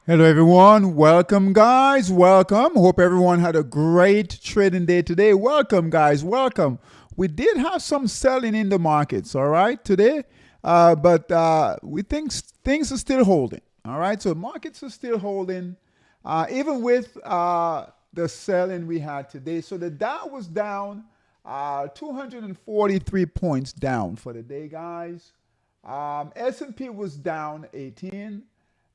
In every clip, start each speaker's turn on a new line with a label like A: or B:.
A: Hello everyone, welcome guys, welcome. Hope everyone had a great trading day today. Welcome guys, welcome. We did have some selling in the markets, all right, today, but we think things are still holding, all right. So markets are still holding, even with the selling we had today. So the Dow was down 243 points down for the day, guys. S&P was down 18.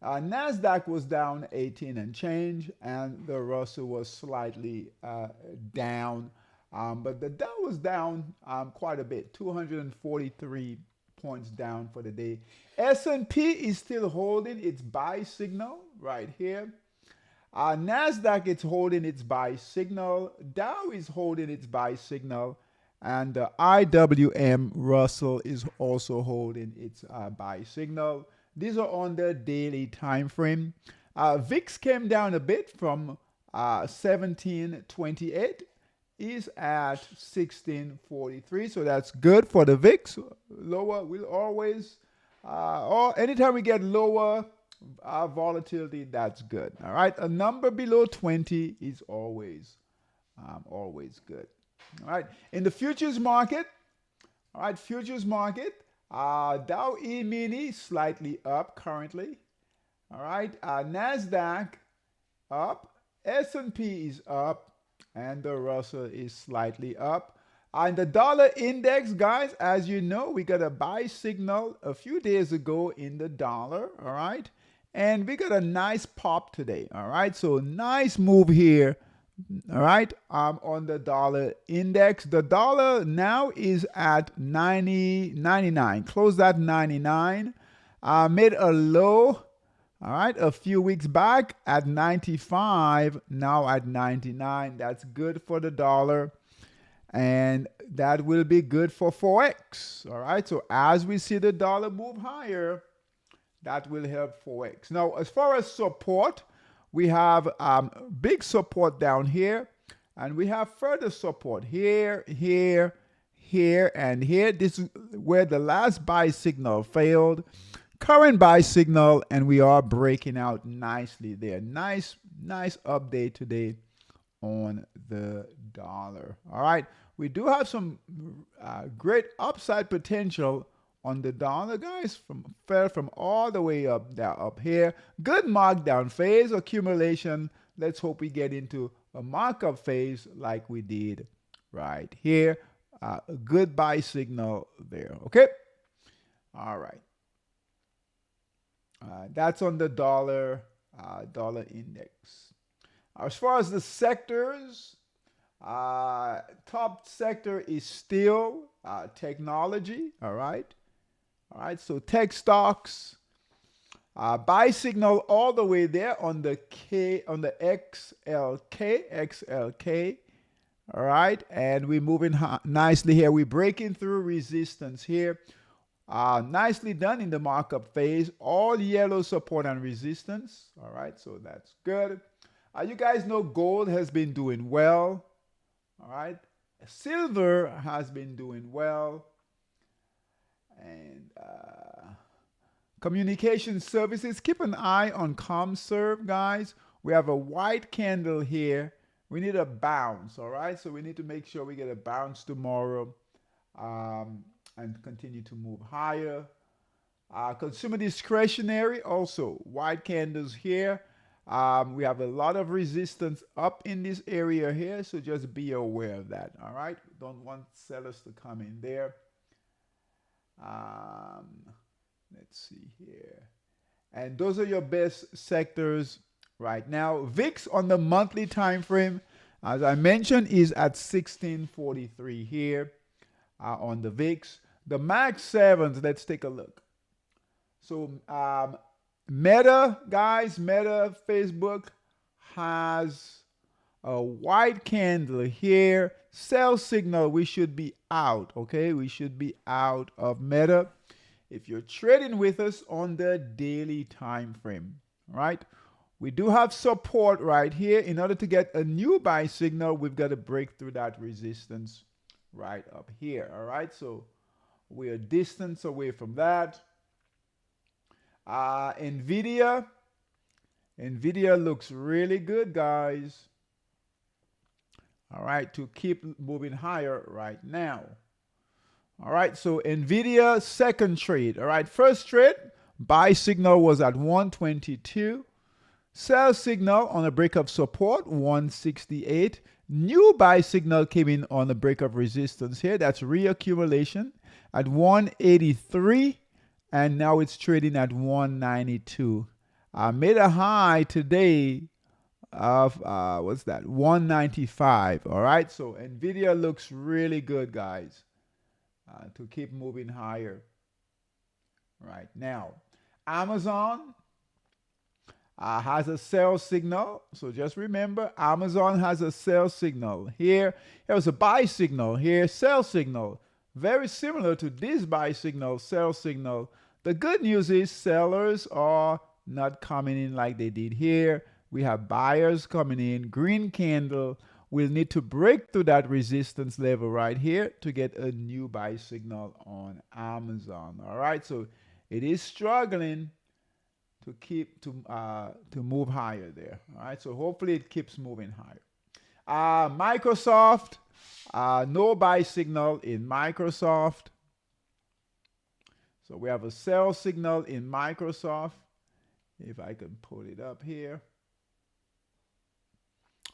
A: NASDAQ was down 18 and change, and the Russell was slightly down. But the Dow was down quite a bit, 243 points down for the day. S&P is still holding its buy signal right here. NASDAQ is holding its buy signal. Dow is holding its buy signal. And the IWM Russell is also holding its buy signal. These are on the daily time frame. VIX came down a bit from 1728, is at 1643. So that's good for the VIX. Lower will always, or anytime we get lower volatility, that's good. All right, a number below 20 is always good. All right, in the futures market, all right, futures market. Dow E-mini slightly up currently. All right. NASDAQ up. S&P is up. And the Russell is slightly up. And the dollar index, guys, as you know, we got a buy signal a few days ago in the dollar. All right. And we got a nice pop today. All right. So nice move here. All right, on the dollar index, the dollar now is at 99, closed at 99, made a low, all right, a few weeks back at 95, now at 99. That's good for the dollar, and that will be good for Forex. All right, so as we see the dollar move higher, that will help Forex. Now, as far as support, we have big support down here, and we have further support here, here, here, and here. This is where the last buy signal failed. Current buy signal, and we are breaking out nicely there. Nice update today on the dollar. All right, we do have some great upside potential on the dollar, guys, fell from all the way up down up here. Good markdown phase accumulation. Let's hope we get into a markup phase like we did right here. A good buy signal there. Okay. All right. That's on the dollar index. As far as the sectors, top sector is still technology. All right. All right, so tech stocks, buy signal all the way there on the XLK. All right, and we're moving nicely here. We're breaking through resistance here. Nicely done in the markup phase. All yellow support and resistance. All right, so that's good. You guys know gold has been doing well. All right, silver has been doing well. And communication services, keep an eye on ComServe, guys. We have a white candle here. We need a bounce, all right? So we need to make sure we get a bounce tomorrow and continue to move higher. Consumer discretionary, also white candles here. We have a lot of resistance up in this area here, so just be aware of that, all right? Don't want sellers to come in there. Let's see here. And those are your best sectors right now. VIX on the monthly time frame, as I mentioned, is at 1643 here on the VIX. The MAX 7s, let's take a look. So Meta, guys, Meta, Facebook has a white candle here. Sell signal, we should be out, okay? We should be out of Meta. If you're trading with us on the daily time frame, right? We do have support right here. In order to get a new buy signal, we've got to break through that resistance right up here, all right? So we're a distance away from that. NVIDIA, NVIDIA looks really good, guys. All right, to keep moving higher right now. All right, so NVIDIA second trade. All right, first trade, buy signal was at 122. Sell signal on a break of support, 168. New buy signal came in on a break of resistance here. That's reaccumulation at 183. And now it's trading at 192. Made a high today of, what's that? 195. All right, so NVIDIA looks really good, guys, to keep moving higher right now. Amazon has a sell signal. So just remember, Amazon has a sell signal. Here was a buy signal. Here, sell signal. Very similar to this buy signal, sell signal. The good news is sellers are not coming in like they did here. We have buyers coming in. Green candle. We'll need to break through that resistance level right here to get a new buy signal on Amazon. All right, so it is struggling to keep to move higher there. All right, so hopefully it keeps moving higher. Microsoft, no buy signal in Microsoft. So we have a sell signal in Microsoft. If I can pull it up here.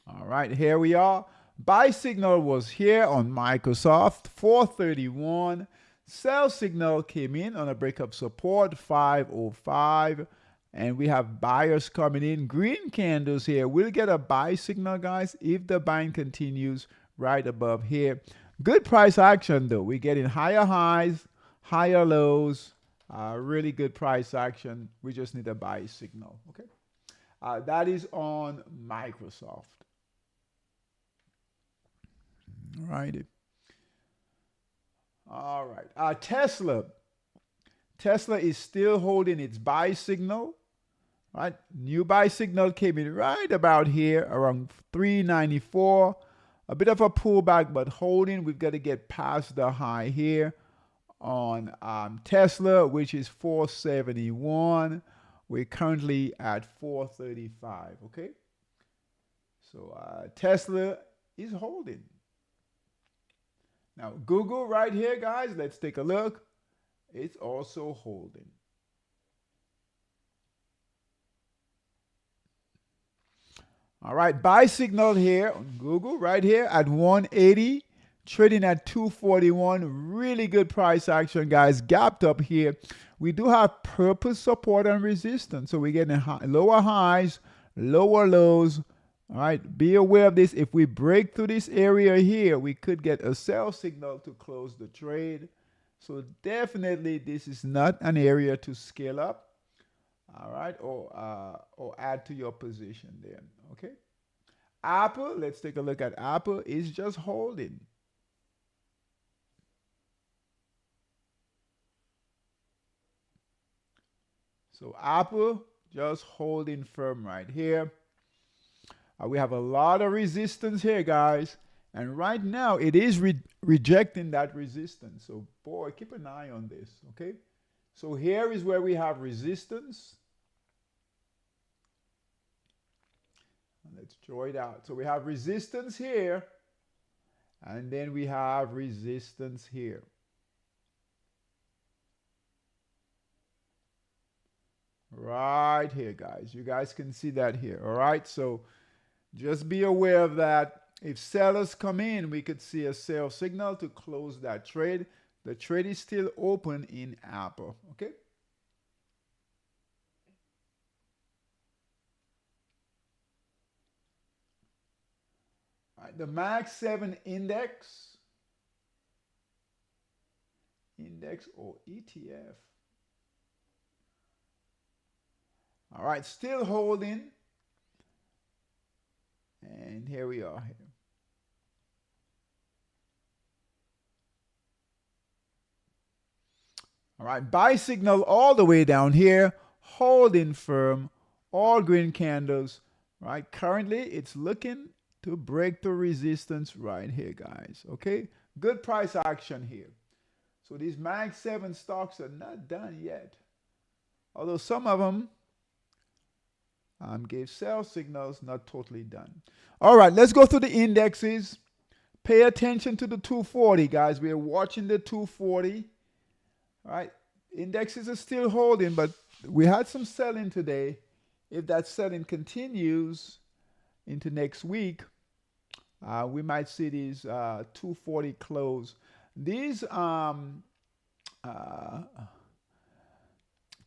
A: All right, here we are. Buy signal was here on Microsoft, 431. Sell signal came in on a break of support, 505. And we have buyers coming in. Green candles here. We'll get a buy signal, guys, if the buying continues right above here. Good price action, though. We're getting higher highs, higher lows. Really good price action. We just need a buy signal, okay? That is on Microsoft. All right. Tesla. Tesla is still holding its buy signal. Right, new buy signal came in right about here around 394. A bit of a pullback, but holding. We've got to get past the high here on Tesla, which is 471. We're currently at 435. Okay, so Tesla is holding. Now Google right here, guys. Let's take a look. It's also holding. All right, buy signal here on Google right here at 180, trading at 241. Really good price action, guys. Gapped up here. We do have purpose support and resistance. So we're getting lower highs, lower lows. All right, be aware of this. If we break through this area here, we could get a sell signal to close the trade. So definitely this is not an area to scale up. All right, or add to your position there. Okay. Apple, let's take a look at Apple. Is just holding. So Apple just holding firm right here. We have a lot of resistance here, guys. And right now it is rejecting that resistance. So boy, keep an eye on this, okay? So here is where we have resistance. Let's draw it out. So we have resistance here, and then we have resistance here. Right here, guys. You guys can see that here. All right. So just be aware of that. If sellers come in, we could see a sell signal to close that trade. The trade is still open in Apple. Okay. All right, the Max 7 index or ETF. All right, still holding. And here we are here. All right, buy signal all the way down here, holding firm, all green candles. Right, currently it's looking to break the resistance right here, guys. Okay, good price action here. So these Mag 7 stocks are not done yet. Although some of them Gave sell signals, not totally done. All right, let's go through the indexes. Pay attention to the 240, guys. We are watching the 240. All right, indexes are still holding, but we had some selling today. If that selling continues into next week, we might see these 240 close. These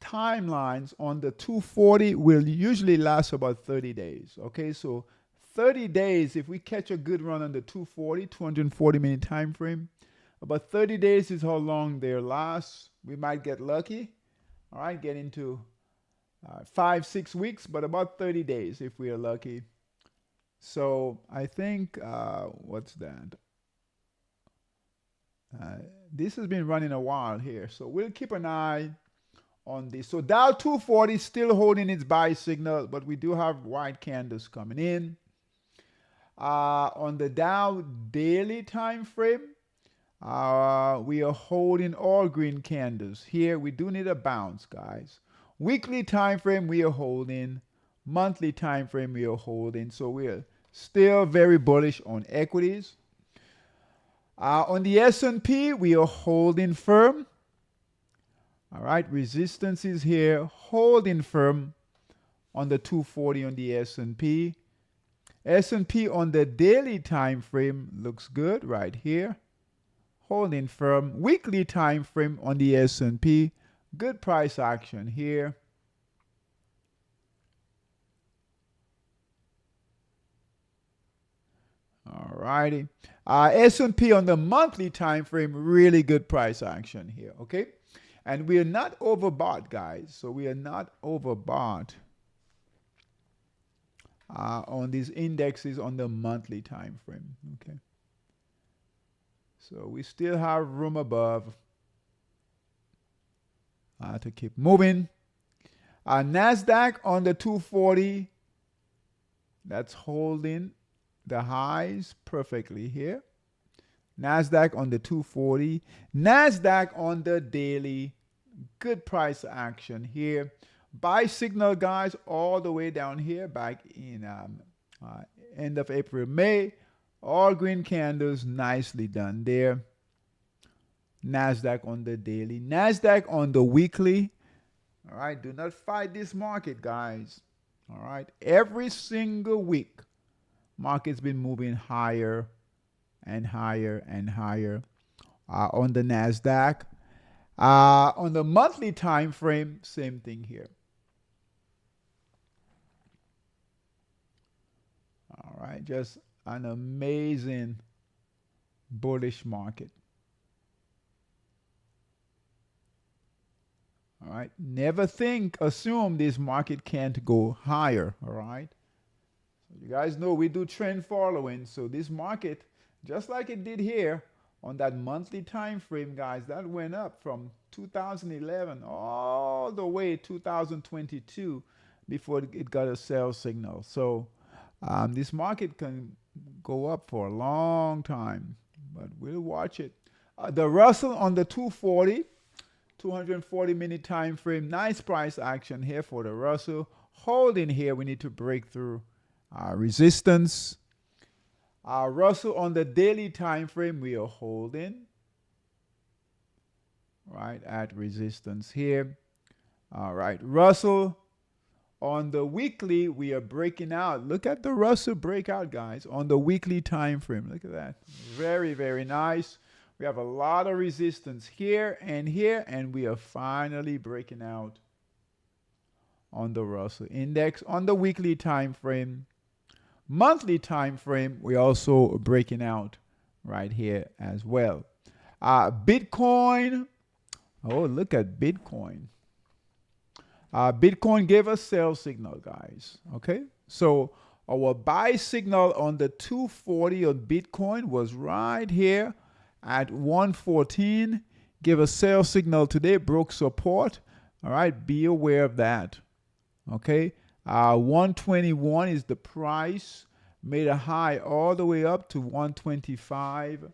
A: timelines on the 240 will usually last about 30 days. Okay, so 30 days, if we catch a good run on the 240, 240-minute time frame, about 30 days is how long they last. We might get lucky, all right, get into 5-6 weeks, but about 30 days if we are lucky. So I think, what's that? This has been running a while here, so we'll keep an eye on this. So Dow 240 still holding its buy signal, but we do have white candles coming in. On the Dow daily time frame, we are holding all green candles. Here we do need a bounce, guys. Weekly time frame we are holding. Monthly time frame we are holding. So we are still very bullish on equities. On the S&P we are holding firm. All right, resistance is here, holding firm on the 240 on the S&P. S&P on the daily time frame looks good right here, holding firm. Weekly time frame on the S&P, good price action here. All righty. S&P on the monthly time frame, really good price action here, okay? And we are not overbought, guys. So we are not overbought on these indexes on the monthly time frame. Okay. So we still have room above to keep moving. NASDAQ on the 240. That's holding the highs perfectly here. NASDAQ on the 240. NASDAQ on the daily. Good price action here. Buy signal, guys, all the way down here back in end of April, May. All green candles, nicely done there. NASDAQ on the daily. NASDAQ on the weekly. All right, do not fight this market, guys. All right, every single week, market's been moving higher and higher and higher on the NASDAQ. On the monthly time frame, same thing here. All right, just an amazing bullish market. All right, never assume this market can't go higher. All right, so you guys know we do trend following, so this market, just like it did here on that monthly time frame, guys, that went up from 2011 all the way 2022 before it got a sell signal. So this market can go up for a long time, but we'll watch it. The Russell on the 240, 240-minute time frame, nice price action here for the Russell. Holding here, we need to break through resistance. Russell on the daily time frame, we are holding right at resistance here. All right, Russell on the weekly, we are breaking out. Look at the Russell breakout, guys, on the weekly time frame. Look at that. Very, very nice. We have a lot of resistance here, and we are finally breaking out on the Russell index on the weekly time frame. Monthly time frame, we're also breaking out right here as well. Bitcoin. Oh, look at Bitcoin. Bitcoin gave us sell signal, guys. Okay, so our buy signal on the 240 on Bitcoin was right here at 114. Give a sell signal today, broke support. All right, be aware of that. Okay, 121 is the price. Made a high all the way up to 125.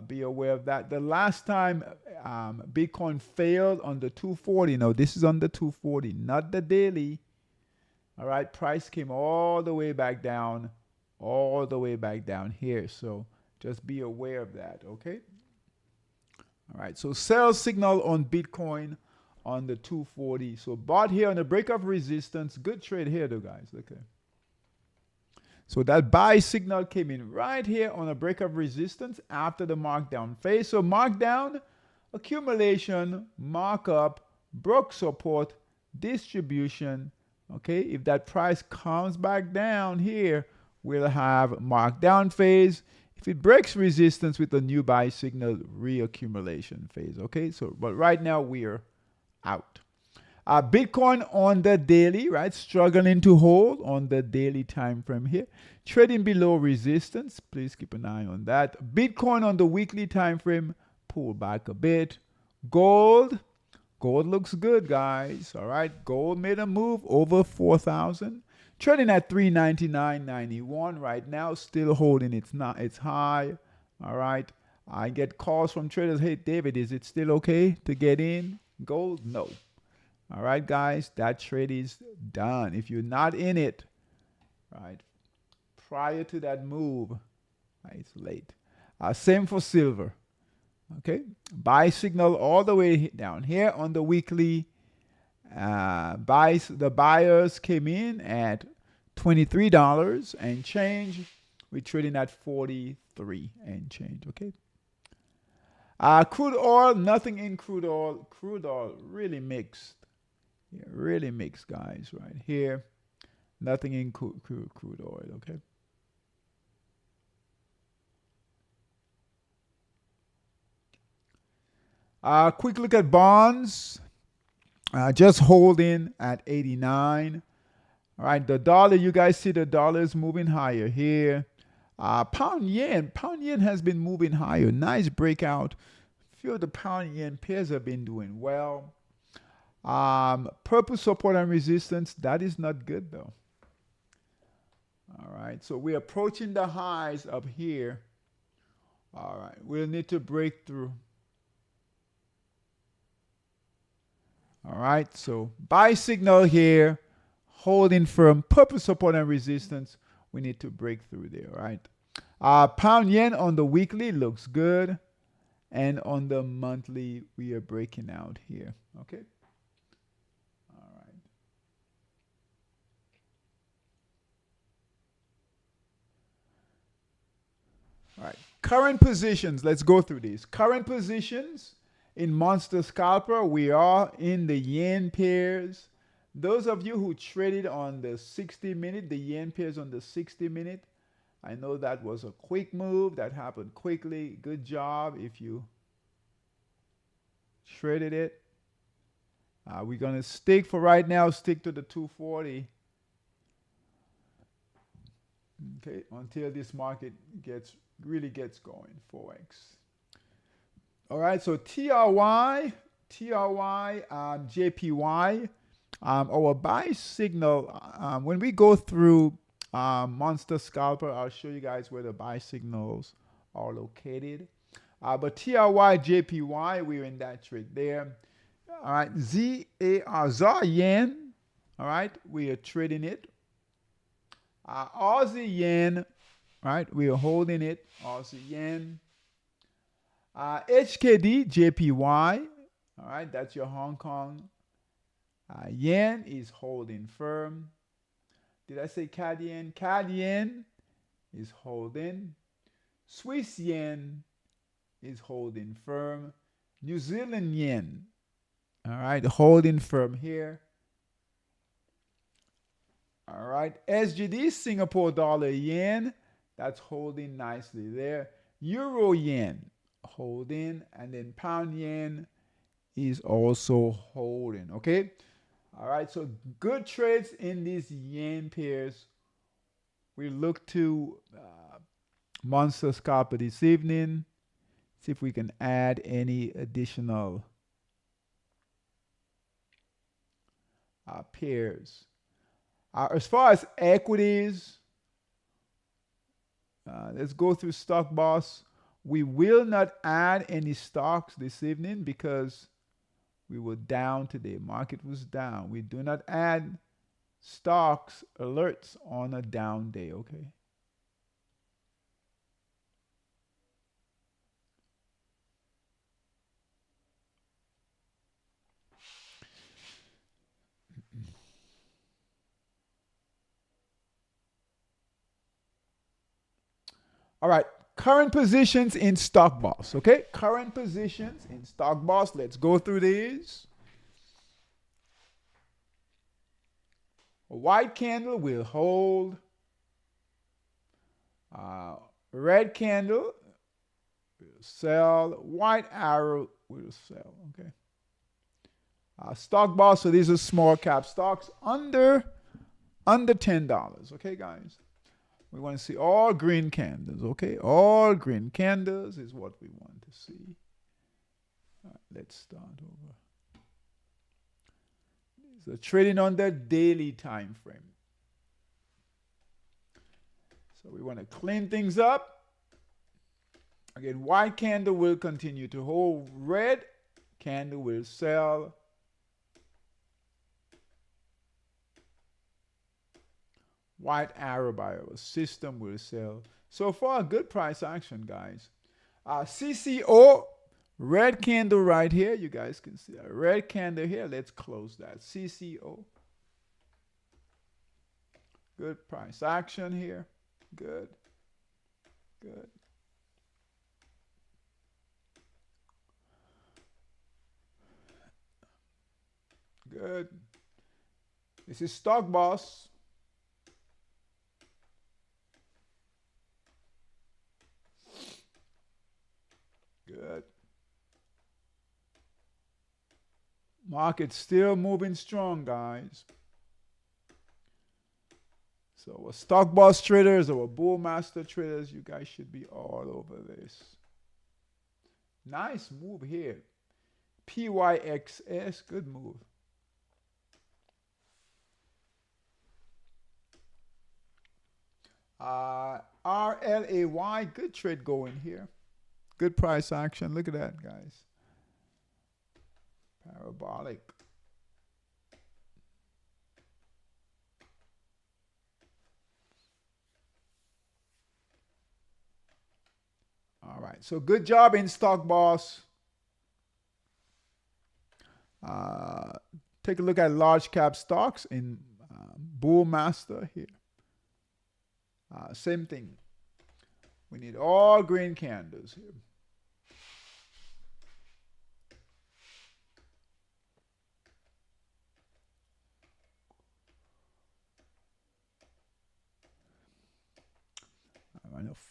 A: Be aware of that. The last time Bitcoin failed on the 240, no, this is on the 240, not the daily. All right, price came all the way back down, here. So just be aware of that, okay? All right, so sell signal on Bitcoin on the 240. So bought here on the break of resistance. Good trade here, though, guys. Okay. So that buy signal came in right here on a break of resistance after the markdown phase. So markdown, accumulation, markup, broke support, distribution. Okay, if that price comes back down here, we'll have markdown phase. If it breaks resistance with a new buy signal, reaccumulation phase. Okay, so but right now we're out. Bitcoin on the daily, right? Struggling to hold on the daily time frame here. Trading below resistance. Please keep an eye on that. Bitcoin on the weekly time frame. Pull back a bit. Gold. Gold looks good, guys. All right. Gold made a move over 4,000. Trading at 399.91 right now. Still holding its high. All right. I get calls from traders. Hey, David, is it still okay to get in gold? No. All right, guys, that trade is done. If you're not in it, right, prior to that move, right, it's late. Same for silver. Okay, buy signal all the way down here on the weekly. The buyers came in at $23 and change. We're trading at 43 and change. Okay. Crude oil, nothing in crude oil. Crude oil really mixed. Yeah, really mixed, guys, right here. Nothing in crude oil, okay? Quick look at bonds. Just holding at 89. All right, the dollar, you guys see the dollar is moving higher here. Pound yen has been moving higher. Nice breakout. Few of the pound yen pairs have been doing well. Purple support and resistance, that is not good though. All right, so we're approaching the highs up here. All right, we'll need to break through. All right, so buy signal here, holding firm, purple support and resistance. We need to break through there, all right? Pound yen on the weekly looks good. And on the monthly, we are breaking out here, okay? All right, current positions. Let's go through these. Current positions in Monster Scalper, we are in the yen pairs. Those of you who traded on the 60-minute, the yen pairs on the 60-minute, I know that was a quick move. That happened quickly. Good job if you traded it. We're going to stick for right now, stick to the 240. Okay, until this market really gets going, Forex. All right, so TRY, JPY, our buy signal, when we go through Monster Scalper, I'll show you guys where the buy signals are located. But TRY, JPY, we're in that trade there. All right, ZAR yen, all right, we are trading it. Aussie yen, right? We are holding it. Aussie yen. HKD, JPY. All right, that's your Hong Kong. Yen is holding firm. Did I say CAD yen? CAD yen is holding. Swiss yen is holding firm. New Zealand yen, all right, holding firm here. All right, SGD, Singapore dollar yen, that's holding nicely there. Euro yen, holding, and then pound yen is also holding, okay? All right, so good trades in these yen pairs. We look to Monster Scalper this evening, see if we can add any additional pairs. As far as equities, let's go through Stock Boss. We will not add any stocks this evening because we were down today. Market was down. We do not add stocks alerts on a down day, okay? All right, current positions in stock boss, okay? Current positions in stock boss. Let's go through these. A white candle will hold. Red candle will sell. White arrow will sell, okay? Stock boss, so these are small cap stocks under $10, okay, guys? We want to see all green candles, okay? All green candles is what we want to see. All right, let's start over. So trading on the daily time frame. So we want to clean things up. Again, white candle will continue to hold. Red candle will sell. White arrow by our system will sell. So far, good price action, guys. CCO, red candle right here. You guys can see a red candle here. Let's close that. CCO. Good price action here. Good. Good. Good. This is stock boss. Good. Market still moving strong, guys. So our stock boss traders, our bull master traders, you guys should be all over this. Nice move here. PYXS, good move. RLAY, good trade going here. Good price action. Look at that, guys. Parabolic. All right. So good job in stock boss. Take a look at large cap stocks in bull master here. Same thing. We need all green candles here.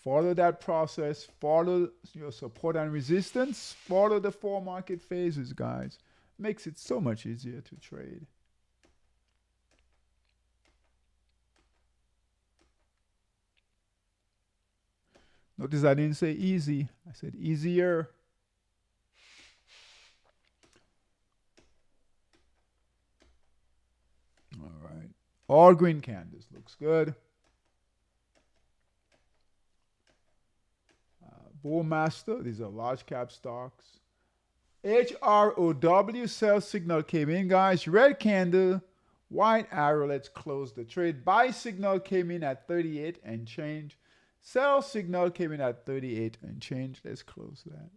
A: Follow that process. Follow your support and resistance. Follow the 4 market phases, guys. Makes it so much easier to trade. Notice I didn't say easy. I said easier. All right. All green candles. Looks good. Bull Master. These are large cap stocks. HROW sell signal came in, guys. Red candle. White arrow. Let's close the trade. Buy signal came in at 38 and change. Sell signal came in at 38 and change. Let's close that.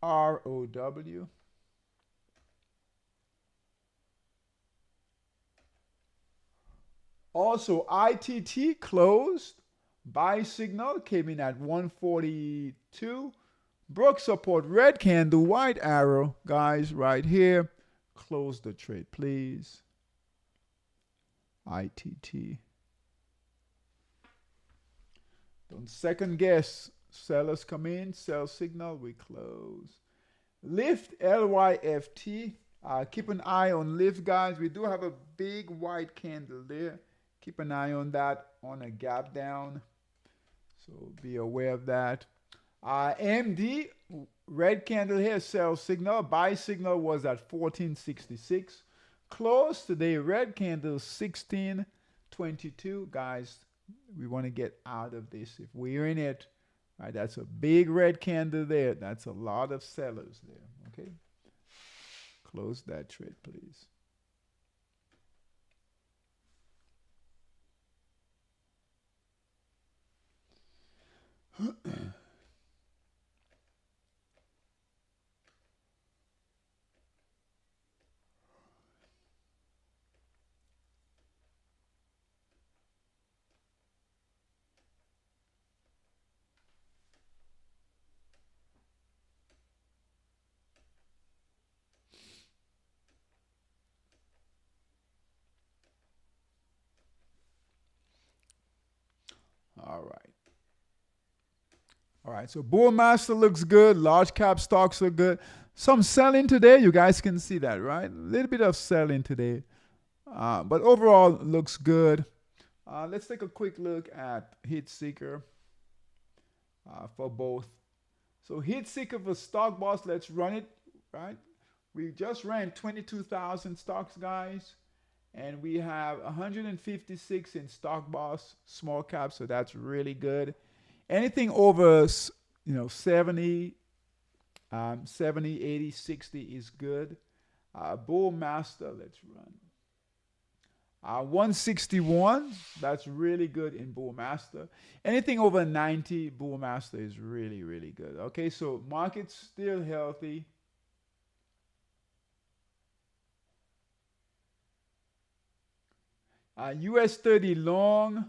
A: HROW. Also, ITT closed. Buy signal came in at 142. Broke support. Red candle. White arrow. Guys, right here. Close the trade, please. ITT. Don't second guess. Sellers come in, sell signal, we close. Lift, LYFT. Keep an eye on lift, guys. We do have a big white candle there. Keep an eye on that on a gap down. So be aware of that. MD, red candle here, sell signal. Buy signal was at 1466. Close today, red candle 1622. Guys, we want to get out of this. If we're in it, right, that's a big red candle there. That's a lot of sellers there. Okay. Close that trade, please. All right. All right. So Bullmaster looks good. Large cap stocks look good. Some selling today. You guys can see that, right? A little bit of selling today. But overall, looks good. Let's take a quick look at Heat Seeker for both. So Heat Seeker for Stock Boss, let's run it, right? We just ran 22,000 stocks, guys. And we have 156 in Stock Boss, small cap, so that's really good. Anything over, 70, 70, 80, 60 is good. Bull Master, let's run. 161, that's really good in Bull Master. Anything over 90, Bull Master is really, really good. Okay, so market's still healthy. US 30 long.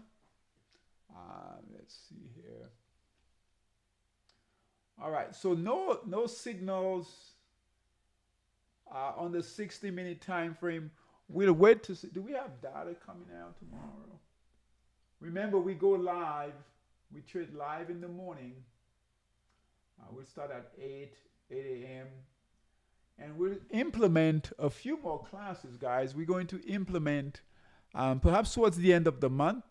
A: Let's see here. All right, so no signals on the 60-minute time frame. We'll wait to see. Do we have data coming out tomorrow? Remember, we go live. We trade live in the morning. We'll start at 8 a.m. And we'll implement a few more classes, guys. We're going to implement, perhaps towards the end of the month,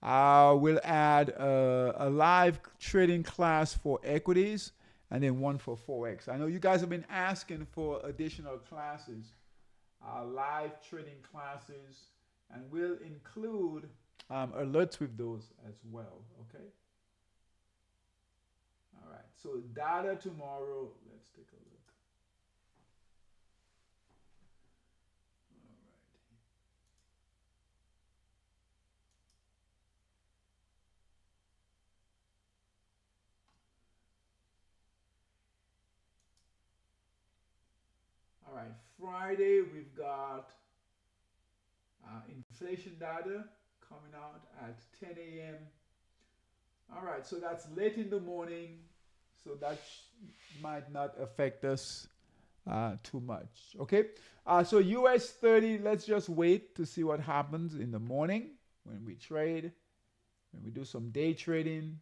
A: we'll add a live trading class for equities and then one for Forex. I know you guys have been asking for additional classes, live trading classes, and we'll include alerts with those as well, okay? All right, so data tomorrow. Let's take a look. All right, Friday we've got inflation data coming out at 10 a.m. All right, so that's late in the morning, so that might not affect us too much. Okay, so US 30, let's just wait to see what happens in the morning when we trade, when we do some day trading.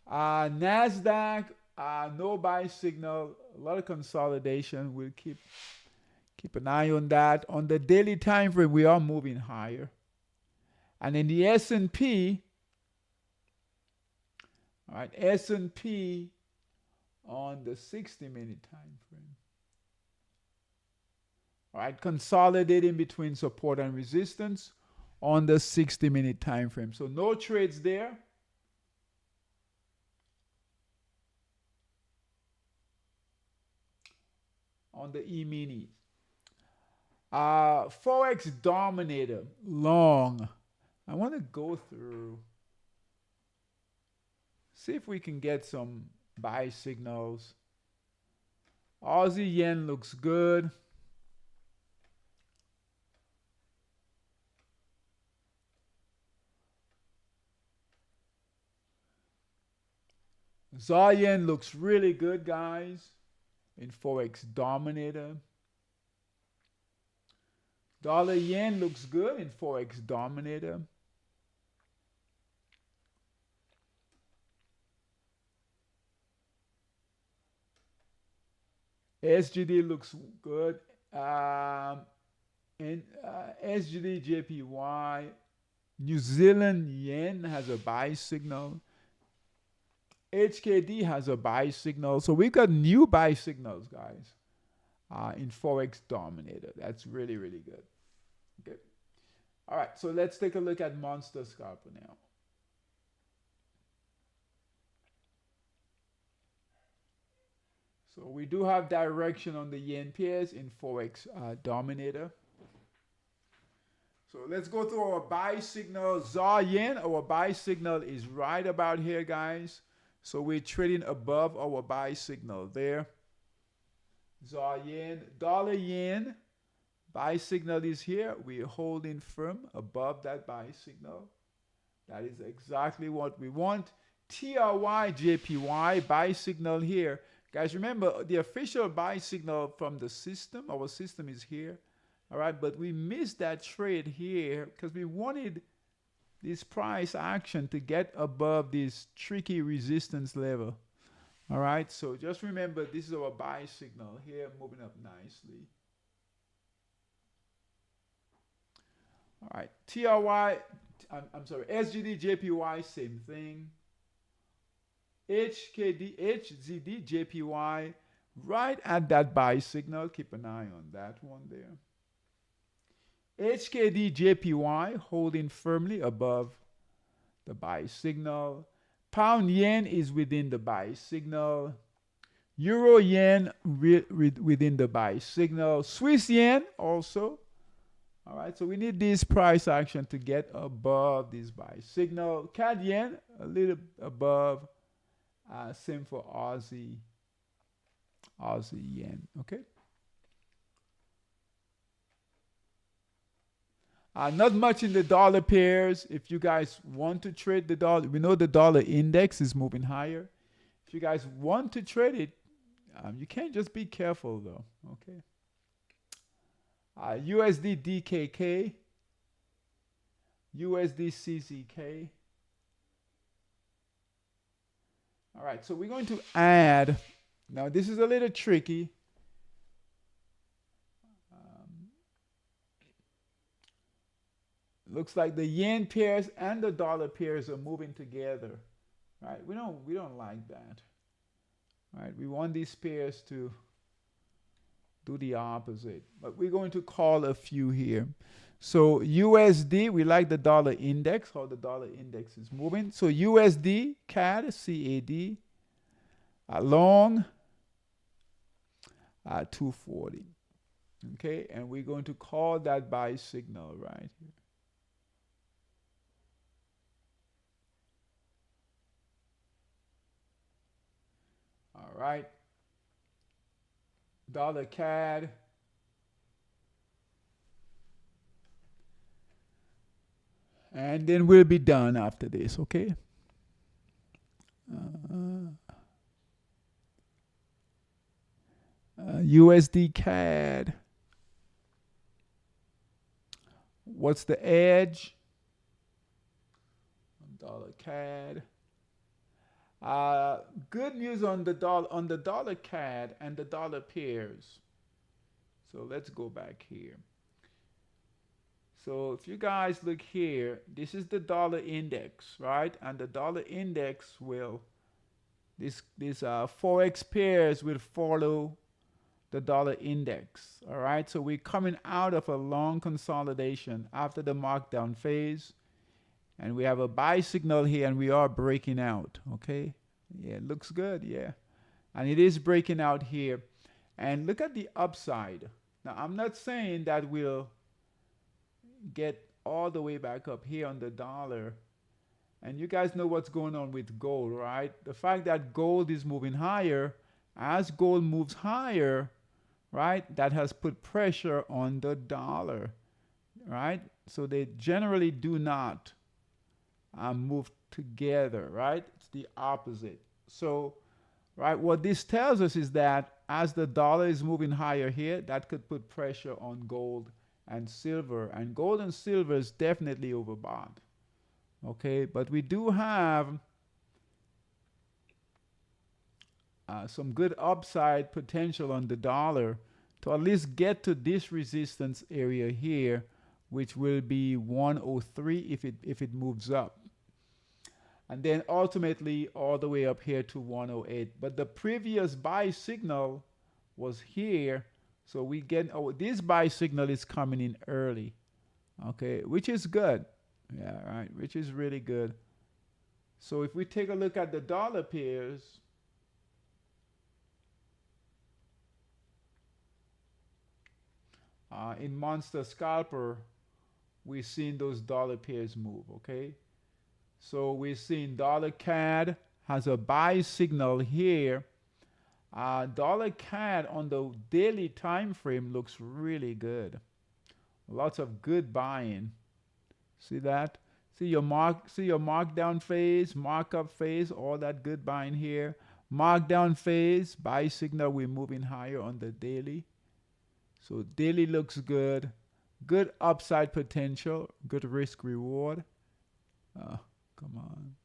A: NASDAQ, no buy signal, a lot of consolidation. We'll keep an eye on that. On the daily time frame, we are moving higher. And in the S&P, all right, S&P on the 60-minute time frame. All right, consolidating between support and resistance on the 60-minute time frame. So no trades there. On the E-mini. Forex dominator, long. I want to go through, see if we can get some buy signals. Aussie yen looks good. ZAR yen looks really good, guys, in Forex dominator. Dollar yen looks good in Forex dominator. SGD looks good. And SGD JPY. New Zealand yen has a buy signal. HKD has a buy signal. So we've got new buy signals, guys, in Forex dominator. That's really, really good. Okay. All right, so let's take a look at Monster Scalper now. So we do have direction on the yen pairs in Forex dominator. So let's go through our buy signal. ZAR yen, our buy signal is right about here, guys. So we're trading above our buy signal there. ZAR yen, dollar yen, buy signal is here. We're holding firm above that buy signal. That is exactly what we want. TRY, JPY, buy signal here. Guys, remember the official buy signal from the system, our system is here. All right, but we missed that trade here because we wanted this price action to get above this tricky resistance level. All right, so just remember this is our buy signal here, moving up nicely. All right, TRY, I'm sorry, SGD, JPY, same thing. HKD, HZD, JPY, right at that buy signal. Keep an eye on that one there. HKD, JPY, holding firmly above the buy signal. Pound yen is within the buy signal. Euro yen within the buy signal. Swiss yen also. All right, so we need this price action to get above this buy signal. CAD yen a little above. Same for Aussie yen. Okay. Not much in the dollar pairs. If you guys want to trade the dollar, we know the dollar index is moving higher. If you guys want to trade it, you can't just be careful though. Okay. USD DKK, USD CZK. All right, so we're going to add. Now this is a little tricky. Looks like the yen pairs and the dollar pairs are moving together, right? We don't like that, right? We want these pairs to do the opposite, but we're going to call a few here. So USD, we like the dollar index, how the dollar index is moving. So USD, CAD, CAD, long, 240. Okay, and we're going to call that buy signal right here. All right. Dollar CAD. And then we'll be done after this, okay? USD CAD. What's the edge? Dollar CAD. Good news on the dollar CAD and the dollar pairs. So let's go back here. So if you guys look here, this is the dollar index, right? And the dollar index will, this forex pairs will follow the dollar index. All right. So we're coming out of a long consolidation after the markdown phase. And we have a buy signal here and we are breaking out. Okay. Yeah, it looks good. Yeah. And it is breaking out here. And look at the upside. Now, I'm not saying that we'll get all the way back up here on the dollar. And you guys know what's going on with gold, right? The fact that gold is moving higher, as gold moves higher, right, that has put pressure on the dollar, right? So they generally do not move together, right? It's the opposite. So, right, what this tells us is that as the dollar is moving higher here, that could put pressure on gold and silver. And gold and silver is definitely overbought. Okay, but we do have some good upside potential on the dollar to at least get to this resistance area here, which will be 103 if it moves up. And then ultimately all the way up here to 108. But the previous buy signal was here. So we get, this buy signal is coming in early. Okay, which is good. Yeah, right, which is really good. So if we take a look at the dollar pairs, in Monster Scalper, we're seeing those dollar pairs move, okay? So we're seeing dollar CAD has a buy signal here. Dollar CAD on the daily time frame looks really good. Lots of good buying. See that? See your markdown phase, markup phase, all that good buying here. Markdown phase, buy signal, we're moving higher on the daily. So daily looks good. Good upside potential, good risk reward. Come on.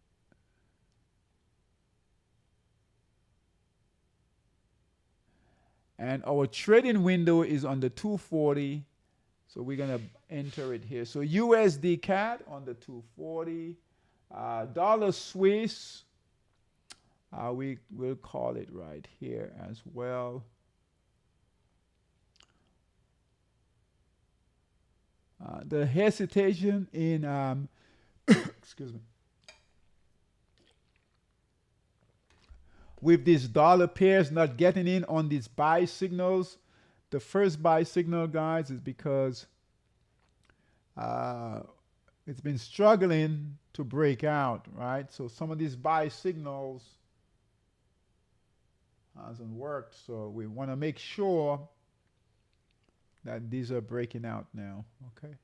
A: And our trading window is on the 240. So we're going to enter it here. So USD CAD on the 240. Dollar Swiss, we will call it right here as well. The hesitation in, excuse me, with these dollar pairs not getting in on these buy signals. The first buy signal, guys, is because it's been struggling to break out, right? So some of these buy signals hasn't worked. So we want to make sure that these are breaking out now, okay?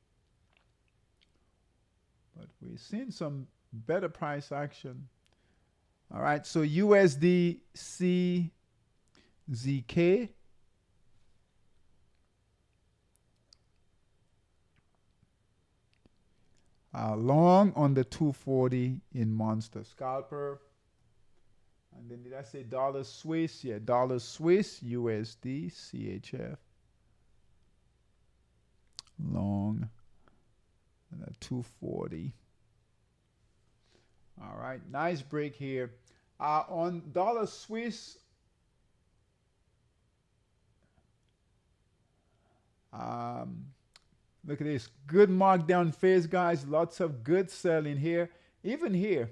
A: But we've seen some better price action. All right, so USD CZK. Long on the 240 in Monster Scalper. And then did I say dollar Swiss? Yeah, dollar Swiss, USD, CHF. Long and a 240. All right, nice break here. On dollar Swiss, look at this. Good markdown phase, guys. Lots of good selling here. Even here.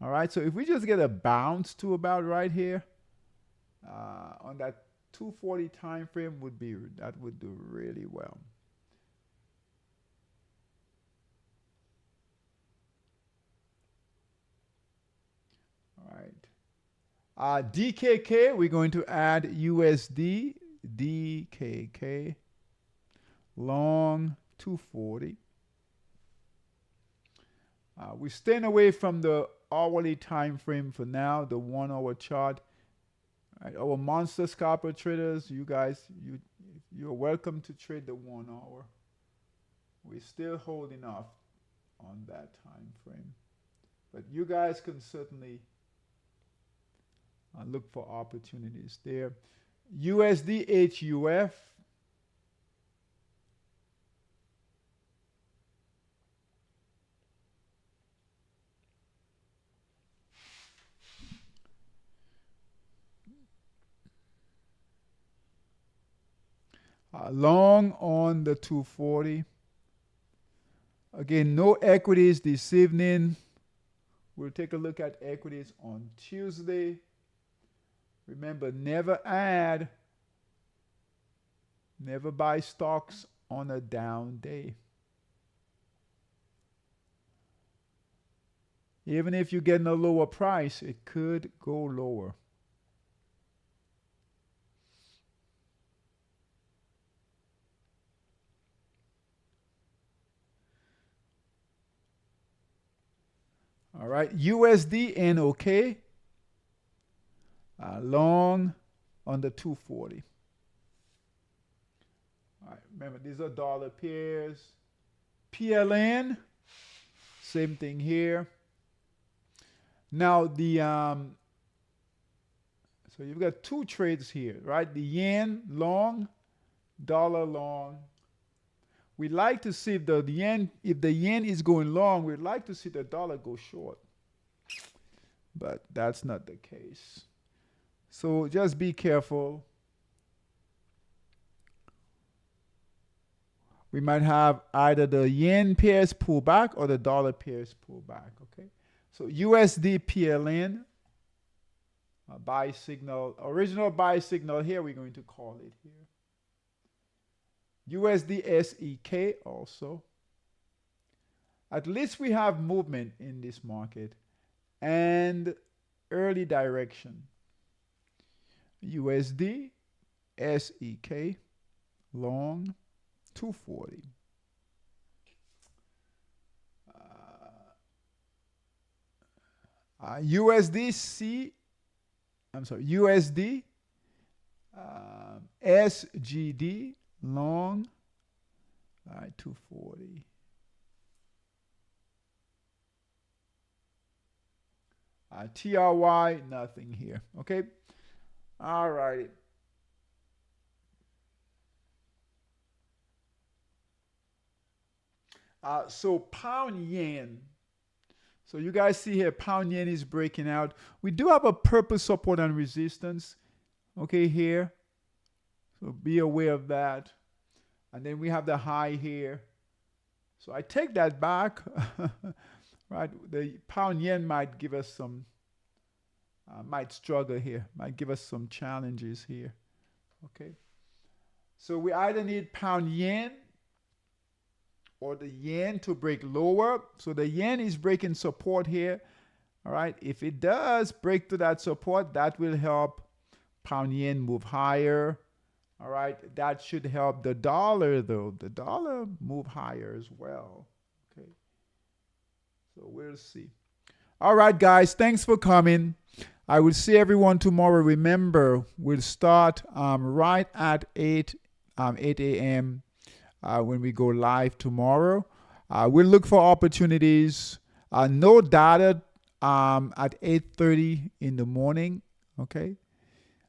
A: All right, so if we just get a bounce to about right here, on that 240 time frame would do really well. All right. DKK, we're going to add USD, DKK, long 240. We're staying away from the hourly time frame for now, the 1 hour chart. All right, our monster scalper traders, you guys, you're welcome to trade the 1 hour. We're still holding off on that time frame. But you guys can certainly look for opportunities there. USD HUF. Long on the 240. Again, no equities this evening. We'll take a look at equities on Tuesday. Remember, never buy stocks on a down day. Even if you're getting a lower price, it could go lower. All right, USD NOK. Long on the 240. All right, remember, these are dollar pairs. PLN, same thing here. Now, so you've got two trades here, right? The yen long, dollar long. We like to see if the yen is going long, we'd like to see the dollar go short. But that's not the case. So just be careful. We might have either the yen pairs pull back or the dollar pairs pull back, okay? So USD PLN, buy signal, original buy signal here, we're going to call it here. USD SEK also. At least we have movement in this market and early direction. USD, SEK, long, 240. USD, SGD, long, all right, 240. TRY, nothing here. Okay. All right. So pound yen. So you guys see here, pound yen is breaking out. We do have a purple support and resistance. Okay, here. So be aware of that. And then we have the high here. So I take that back. Right, the pound yen might give us some, might struggle here, might give us some challenges here. Okay, so we either need pound yen or the yen to break lower. So the yen is breaking support here. All right, if it does break to that support, that will help pound yen move higher. All right, that should help the dollar though. The dollar move higher as well. Okay. So we'll see. All right, guys. Thanks for coming. I will see everyone tomorrow. Remember, we'll start right at 8 a.m. When we go live tomorrow. We'll look for opportunities. No data at 8:30 in the morning. Okay.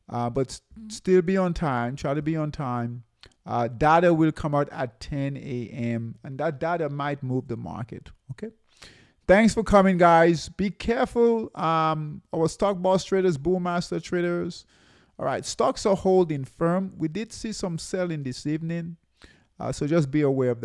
A: But still be on time. Try to be on time. Data will come out at 10 a.m. and that data might move the market. Okay. Thanks for coming, guys. Be careful. Our stock boss traders, bull master traders. All right, stocks are holding firm. We did see some selling this evening. So just be aware of that.